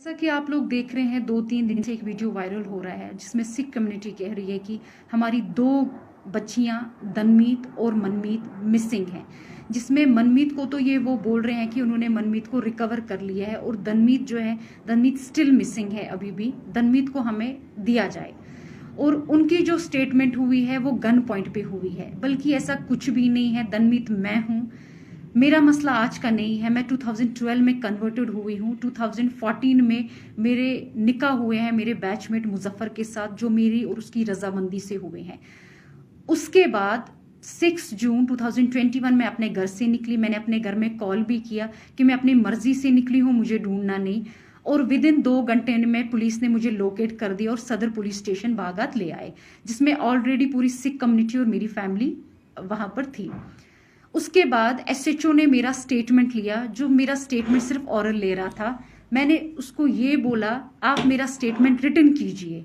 जैसा कि आप लोग देख रहे हैं 2-3 दिन से एक वीडियो वायरल हो रहा है जिसमें सिख कम्युनिटी कह रही है कि हमारी 2 बच्चियां दनमीत और मनमीत मिसिंग हैं। जिसमें मनमीत को तो ये वो बोल रहे हैं कि उन्होंने मनमीत को रिकवर कर लिया है और दनमीत जो है दनमीत स्टिल मिसिंग है। अभी भी दनमीत को हमें दिया जाए। और उनकी जो स्टेटमेंट हुई है वो गन पॉइंट पे हुई है, बल्कि ऐसा कुछ भी नहीं है। दनमीत मैं हूं, मेरा मसला आज का नहीं है। मैं 2012 में कन्वर्टेड हुई हूँ। 2014 में मेरे निकाह हुए हैं मेरे बैचमेट मुजफ्फर के साथ, जो मेरी और उसकी रजामंदी से हुए हैं। उसके बाद 6 जून 2021 में अपने घर से निकली। मैंने अपने घर में कॉल भी किया कि मैं अपनी मर्जी से निकली हूँ, मुझे ढूंढना नहीं। और विदिन 2 घंटे में पुलिस ने मुझे लोकेट कर दिया और सदर पुलिस स्टेशन बागात ले आए, जिसमें ऑलरेडी पूरी सिख कम्युनिटी और मेरी फैमिली वहां पर थी। उसके बाद एसएचओ ने मेरा स्टेटमेंट लिया, जो मेरा स्टेटमेंट सिर्फ ऑरल ले रहा था। मैंने उसको ये बोला, आप मेरा स्टेटमेंट रिटन कीजिए,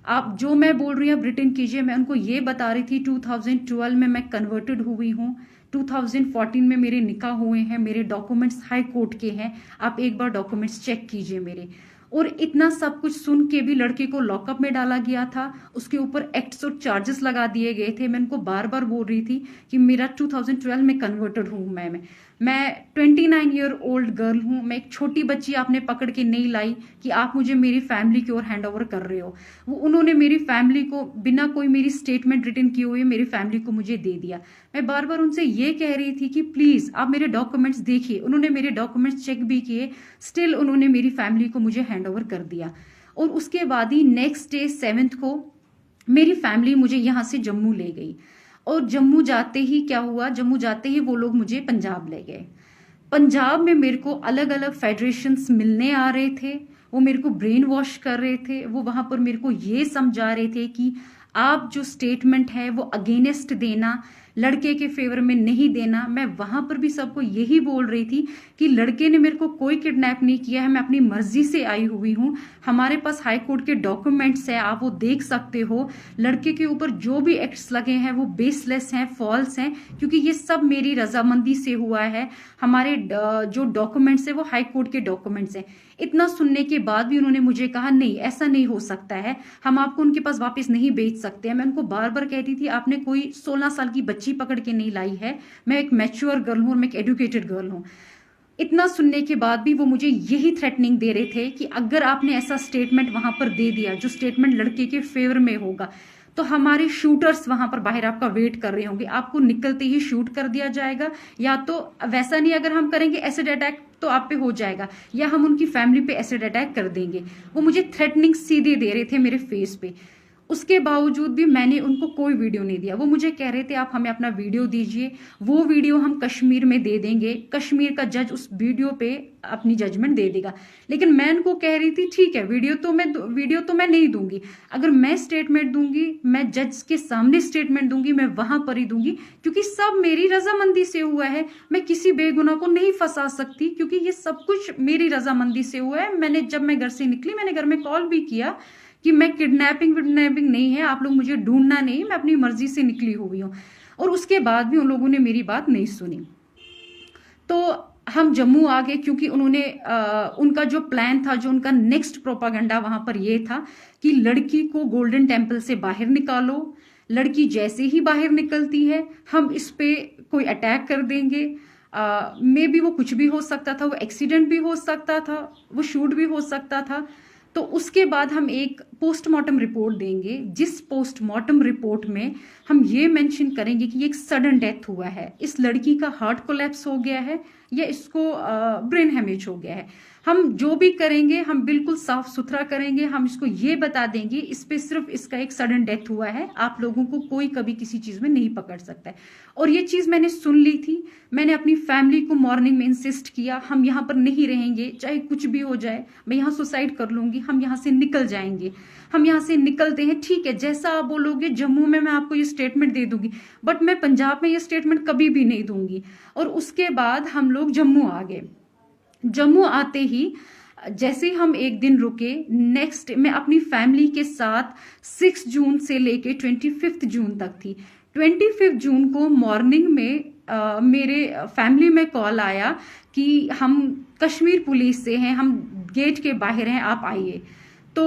आप जो मैं बोल रही हूँ आप रिटन कीजिए। मैं उनको ये बता रही थी 2012 में मैं कन्वर्टेड हुई हूँ, 2014 में मेरे निकाह हुए हैं, मेरे डॉक्यूमेंट्स हाई कोर्ट के हैं, आप एक बार डॉक्यूमेंट्स चेक कीजिए मेरे। और इतना सब कुछ सुन के भी लड़के को लॉकअप में डाला गया था, उसके ऊपर एक्ट्स और चार्जेस लगा दिए गए थे। मैं उनको बार बार बोल रही थी कि मेरा 2012 में कन्वर्टेड हूँ मैं 29 ईयर ओल्ड गर्ल हूँ। मैं एक छोटी बच्ची आपने पकड़ के नहीं लाई कि आप मुझे मेरी फैमिली की ओर हैंड ओवर कर रहे हो। वो उन्होंने मेरी फैमिली को बिना कोई मेरी स्टेटमेंट रिटन किए हुए मेरी फैमिली को मुझे दे दिया। मैं बार बार उनसे ये कह रही थी कि प्लीज आप मेरे डॉक्यूमेंट्स देखिए। उन्होंने मेरे डॉक्यूमेंट्स चेक भी किए, स्टिल उन्होंने मेरी फैमिली को मुझे हैंड ओवर कर दिया। और उसके बाद ही नेक्स्ट डे 7th को मेरी फैमिली मुझे यहाँ से जम्मू ले गई। और जम्मू जाते ही क्या हुआ, जम्मू जाते ही वो लोग मुझे पंजाब ले गए। पंजाब में मेरे को अलग अलग फेडरेशंस मिलने आ रहे थे, वो मेरे को ब्रेन वॉश कर रहे थे। वो वहां पर मेरे को ये समझा रहे थे कि आप जो स्टेटमेंट है वो अगेंस्ट देना, लड़के के फेवर में नहीं देना। मैं वहां पर भी सबको यही बोल रही थी कि लड़के ने मेरे को कोई किडनैप नहीं किया है, मैं अपनी मर्जी से आई हुई हूँ। हमारे पास हाई कोर्ट के डॉक्यूमेंट्स है, आप वो देख सकते हो। लड़के के ऊपर जो भी एक्ट्स लगे हैं वो बेसलेस हैं, फॉल्स हैं, क्योंकि ये सब मेरी रजामंदी से हुआ है। हमारे जो डॉक्यूमेंट्स है वो हाई कोर्ट के डॉक्यूमेंट्स हैं। इतना सुनने के बाद भी उन्होंने मुझे कहा नहीं ऐसा नहीं हो सकता है, हम आपको उनके पास वापस नहीं भेज सकते हैं। मैं उनको बार बार कहती थी आपने कोई 16 साल की बच्ची पकड़ के नहीं लाई है, मैं एक मैच्योर गर्ल हूं और मैं एक एडुकेटेड गर्ल हूं। इतना सुनने के बाद भी वो मुझे यही थ्रेटनिंग दे रहे थे कि अगर आपने ऐसा स्टेटमेंट वहां पर दे दिया जो स्टेटमेंट लड़के के फेवर में होगा, तो हमारे शूटर्स वहां पर बाहर आपका वेट कर रहे होंगे, आपको निकलते ही शूट कर दिया जाएगा, या तो वैसा नहीं अगर हम करेंगे एसिड अटैक तो आप पे हो जाएगा, या हम उनकी फैमिली पे एसिड अटैक कर देंगे। वो मुझे थ्रेटनिंग सीधे दे रहे थे मेरे फेस पे। उसके बावजूद भी मैंने उनको कोई वीडियो नहीं दिया। वो मुझे कह रहे थे आप हमें अपना वीडियो दीजिए, वो वीडियो हम कश्मीर में दे देंगे, कश्मीर का जज उस वीडियो पे अपनी जजमेंट दे देगा। लेकिन मैं उनको कह रही थी ठीक है वीडियो तो मैं नहीं दूंगी, अगर मैं स्टेटमेंट दूंगी मैं जज के सामने स्टेटमेंट दूंगी, मैं वहां पर ही दूंगी, क्योंकि सब मेरी रजामंदी से हुआ है। मैं किसी बेगुनाह को नहीं फंसा सकती, क्योंकि ये सब कुछ मेरी रजामंदी से हुआ है। जब मैं घर से निकली मैंने घर में कॉल भी किया कि मैं किडनैपिंग नहीं है, आप लोग मुझे ढूंढना नहीं, मैं अपनी मर्जी से निकली हुई हूँ। और उसके बाद भी उन लोगों ने मेरी बात नहीं सुनी। तो हम जम्मू आ गए, क्योंकि उन्होंने उनका जो प्लान था, जो उनका नेक्स्ट प्रोपागेंडा वहां पर ये था कि लड़की को गोल्डन टेम्पल से बाहर निकालो, लड़की जैसे ही बाहर निकलती है हम इस पे कोई अटैक कर देंगे। मे बी वो कुछ भी हो सकता था, वो एक्सीडेंट भी हो सकता था, वो शूट भी हो सकता था। तो उसके बाद हम एक पोस्टमार्टम रिपोर्ट देंगे, जिस पोस्टमार्टम रिपोर्ट में हम ये मेंशन करेंगे कि ये एक सडन डेथ हुआ है, इस लड़की का हार्ट कोलैप्स हो गया है या इसको ब्रेन हेमेज हो गया है। हम जो भी करेंगे हम बिल्कुल साफ सुथरा करेंगे। हम इसको ये बता देंगे इस पे सिर्फ इसका एक सडन डेथ हुआ है, आप लोगों को कोई कभी किसी चीज में नहीं पकड़ सकता है। और ये चीज मैंने सुन ली थी। मैंने अपनी फैमिली को मॉर्निंग में इंसिस्ट किया हम यहाँ पर नहीं रहेंगे, चाहे कुछ भी हो जाए, मैं यहाँ सुसाइड कर लूंगी, हम यहाँ से निकल जाएंगे। हम यहाँ से निकलते हैं, ठीक है जैसा आप बोलोगे जम्मू में मैं आपको ये स्टेटमेंट दे दूंगी, बट मैं पंजाब में ये स्टेटमेंट कभी भी नहीं दूंगी। और उसके बाद हम लोग जम्मू आ गए। जम्मू आते ही जैसे हम एक दिन रुके, नेक्स्ट मैं अपनी फैमिली के साथ 6 जून से लेके 25 जून तक थी। 25 जून को मॉर्निंग में मेरे फैमिली में कॉल आया कि हम कश्मीर पुलिस से हैं, हम गेट के बाहर हैं, आप आइए। तो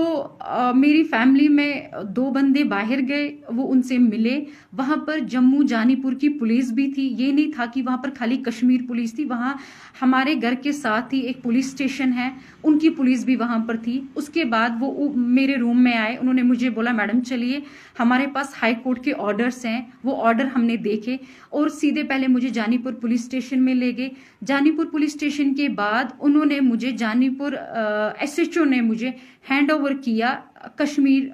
मेरी फैमिली में 2 बंदे बाहर गए, वो उनसे मिले। वहाँ पर जम्मू जानीपुर की पुलिस भी थी, ये नहीं था कि वहाँ पर खाली कश्मीर पुलिस थी, वहाँ हमारे घर के साथ ही एक पुलिस स्टेशन है, उनकी पुलिस भी वहाँ पर थी। उसके बाद वो मेरे रूम में आए, उन्होंने मुझे बोला मैडम चलिए, हमारे पास हाई कोर्ट के ऑर्डर्स हैं। वो ऑर्डर हमने देखे और सीधे पहले मुझे जानीपुर पुलिस स्टेशन में ले गए। जानीपुर पुलिस स्टेशन के बाद उन्होंने मुझे जानीपुर SHO ने मुझे हैंड ओवर किया कश्मीर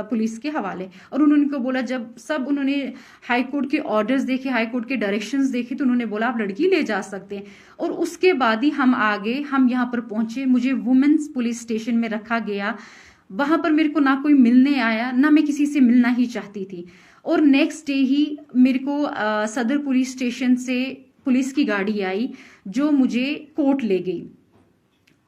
पुलिस के हवाले। और उन्होंने को बोला, जब सब उन्होंने हाई कोर्ट के ऑर्डर्स देखे, हाई कोर्ट के डायरेक्शंस देखे, तो उन्होंने बोला आप लड़की ले जा सकते हैं। और उसके बाद ही हम आगे हम यहाँ पर पहुंचे, मुझे वुमेन्स पुलिस स्टेशन में रखा गया। वहां पर मेरे को ना कोई मिलने आया, ना मैं किसी से मिलना ही चाहती थी। और नेक्स्ट डे ही मेरे को सदर पुलिस स्टेशन से पुलिस की गाड़ी आई जो मुझे कोर्ट ले गई।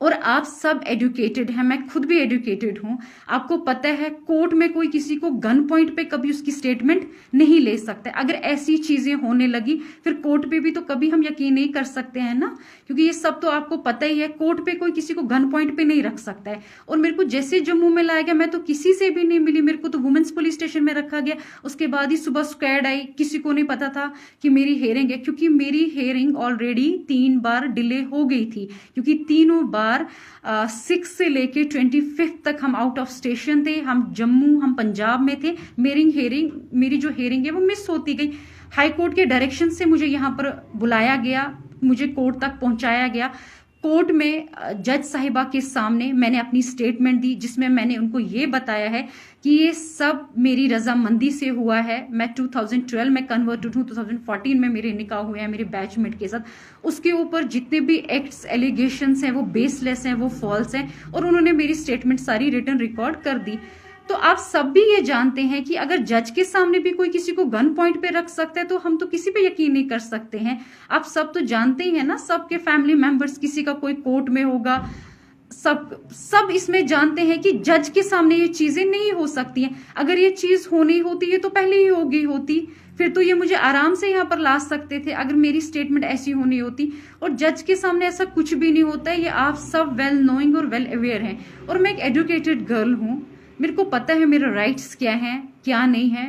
और आप सब एजुकेटेड हैं, मैं खुद भी एजुकेटेड हूं, आपको पता है कोर्ट में कोई किसी को गन पॉइंट पे कभी उसकी स्टेटमेंट नहीं ले सकता। अगर ऐसी चीजें होने लगी फिर कोर्ट पे भी तो कभी हम यकीन नहीं कर सकते हैं ना, क्योंकि ये सब तो आपको पता ही है, कोर्ट पे कोई किसी को गन पॉइंट पे नहीं रख सकता है। और मेरे को जैसे जम्मू में लाया गया, मैं तो किसी से भी नहीं मिली, मेरे को तो वुमेन्स पुलिस स्टेशन में रखा गया। उसके बाद ही सुबह स्क्वाड आई, किसी को नहीं पता था कि मेरी हेयरिंग है, क्योंकि मेरी हेयरिंग ऑलरेडी 3 बार डिले हो गई थी, क्योंकि तीनों बार 6 से लेके 25 तक हम आउट ऑफ स्टेशन थे, हम जम्मू, हम पंजाब में थे। मेरी जो हेयरिंग है वो मिस होती गई। हाई कोर्ट के डायरेक्शन से मुझे यहाँ पर बुलाया गया, मुझे कोर्ट तक पहुंचाया गया। कोर्ट में जज साहिबा के सामने मैंने अपनी स्टेटमेंट दी, जिसमें मैंने उनको ये बताया है कि ये सब मेरी रजामंदी से हुआ है। मैं 2012 में कन्वर्टेड हूँ, 2014 में मेरे निकाह हुए हैं मेरे बैचमेट के साथ। उसके ऊपर जितने भी एक्ट्स एलिगेशंस हैं वो बेसलेस हैं, वो फॉल्स हैं, और उन्होंने मेरी स्टेटमेंट सारी रिटर्न रिकॉर्ड कर दी। तो आप सब भी ये जानते हैं कि अगर जज के सामने भी कोई किसी को गन पॉइंट पे रख सकता है तो हम तो किसी पे यकीन नहीं कर सकते हैं। आप सब तो जानते ही हैं ना, सबके फैमिली मेंबर्स, किसी का कोई कोर्ट में होगा, सब इसमें जानते हैं कि जज के सामने ये चीजें नहीं हो सकती हैं। अगर ये चीज होनी होती है तो पहले ही हो गई होती, फिर तो ये मुझे आराम से यहाँ पर ला सकते थे अगर मेरी स्टेटमेंट ऐसी होनी होती। और जज के सामने ऐसा कुछ भी नहीं होता है, ये आप सब वेल नोइंग और वेल अवेयर हैं। और मैं एक एजुकेटेड गर्ल हूँ, मेरे को पता है मेरे राइट्स क्या हैं क्या नहीं है।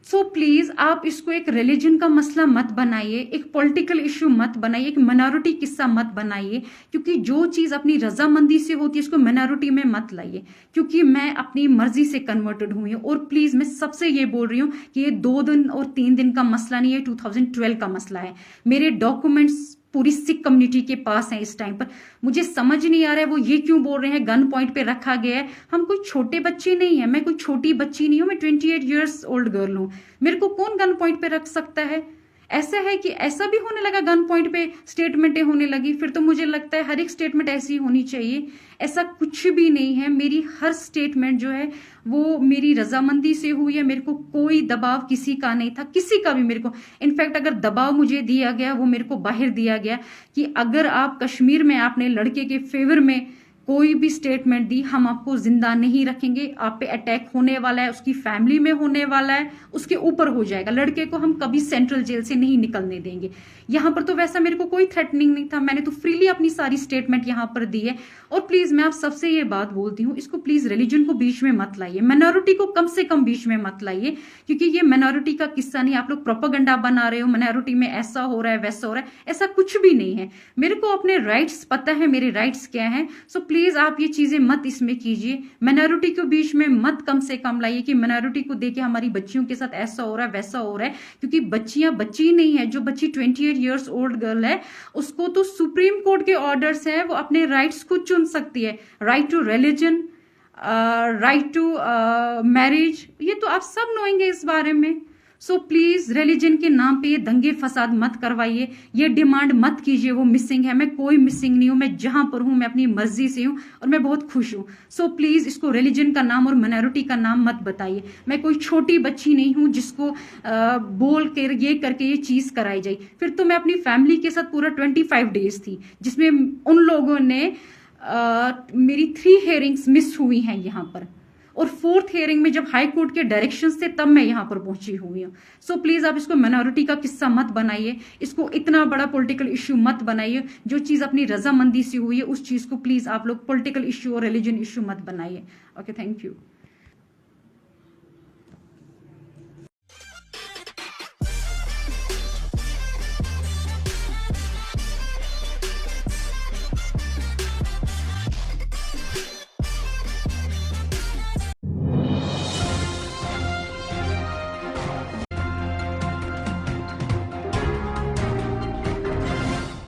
सो प्लीज आप इसको एक रिलीजन का मसला मत बनाइए, एक पॉलिटिकल इश्यू मत बनाइए, एक माइनॉरिटी किस्सा मत बनाइए, क्योंकि जो चीज अपनी रजामंदी से होती है उसको माइनॉरिटी में मत लाइए। क्योंकि मैं अपनी मर्जी से कन्वर्टेड हुई हूँ। और प्लीज मैं सबसे ये बोल रही हूँ कि ये 2 दिन और 3 दिन का मसला नहीं है, 2012 का मसला है। मेरे डॉक्यूमेंट्स पूरी सिख कम्युनिटी के पास है इस टाइम पर। मुझे समझ नहीं आ रहा है वो ये क्यों बोल रहे हैं गन पॉइंट पे रखा गया है। हम कोई छोटे बच्चे नहीं है, मैं कोई छोटी बच्ची नहीं हूं, मैं 28 ईयर्स ओल्ड गर्ल हूं। मेरे को कौन गन पॉइंट पे रख सकता है? ऐसा है कि ऐसा भी होने लगा, गन पॉइंट पे स्टेटमेंटें होने लगी, फिर तो मुझे लगता है हर एक स्टेटमेंट ऐसी होनी चाहिए। ऐसा कुछ भी नहीं है, मेरी हर स्टेटमेंट जो है वो मेरी रजामंदी से हुई है। मेरे को कोई दबाव किसी का नहीं था, किसी का भी मेरे को। इनफैक्ट अगर दबाव मुझे दिया गया वो मेरे को बाहर दिया गया कि अगर आप कश्मीर में आपने लड़के के फेवर में कोई भी स्टेटमेंट दी, हम आपको जिंदा नहीं रखेंगे, आप पे अटैक होने वाला है, उसकी फैमिली में होने वाला है, उसके ऊपर हो जाएगा, लड़के को हम कभी सेंट्रल जेल से नहीं निकलने देंगे। यहाँ पर तो वैसा मेरे को कोई थ्रेटनिंग नहीं था, मैंने तो फ्रीली अपनी सारी स्टेटमेंट यहाँ पर दी है। और प्लीज मैं आप सबसे ये बात बोलती हूँ, इसको प्लीज रिलीजन को बीच में मत लाइए, माइनॉरिटी को कम से कम बीच में मत लाइए, क्योंकि ये माइनॉरिटी का किस्सा नहीं। आप लोग प्रोपेगेंडा बना रहे हो, माइनॉरिटी में ऐसा हो रहा है वैसा हो रहा है, ऐसा कुछ भी नहीं है। मेरे को अपने राइट्स पता है, मेरे राइट्स क्या है। सो प्लीज आप ये चीजें मत इसमें कीजिए, माइनॉरिटी को बीच में मत कम से कम लाइए कि माइनॉरिटी को देखे हमारी बच्चियों के साथ ऐसा हो रहा है वैसा हो रहा है। क्योंकि बच्चियां बच्ची नहीं है, जो बच्ची 28 ईयर्स ओल्ड गर्ल है उसको तो सुप्रीम कोर्ट के ऑर्डर्स है, वो अपने राइट्स खुद चुन सकती है। Right to religion, right to marriage, ये तो आप सब नोएंगे इस बारे में। सो प्लीज रिलीजन के नाम पे ये दंगे फसाद मत करवाइए, ये डिमांड मत कीजिए वो मिसिंग है। मैं कोई मिसिंग नहीं हूं, मैं जहां पर हूं मैं अपनी मर्जी से हूं और मैं बहुत खुश हूं। सो प्लीज इसको रिलीजन का नाम और माइनॉरिटी का नाम मत बताइए। मैं कोई छोटी बच्ची नहीं हूं जिसको बोल कर ये करके ये चीज कराई जाए। फिर तो मैं अपनी फैमिली के साथ पूरा 25 डेज थी, जिसमें उन लोगों ने मेरी 3 हेयरिंग्स मिस हुई हैं यहाँ पर। और फोर्थ हियरिंग में जब हाई कोर्ट के डायरेक्शन से तब मैं यहाँ पर पहुंची हुई हूँ। सो प्लीज आप इसको माइनॉरिटी का किस्सा मत बनाइए, इसको इतना बड़ा पॉलिटिकल इश्यू मत बनाइए। जो चीज अपनी रजामंदी से हुई है उस चीज को प्लीज आप लोग पॉलिटिकल इश्यू और रिलीजन इश्यू मत बनाइए। Okay, thank you.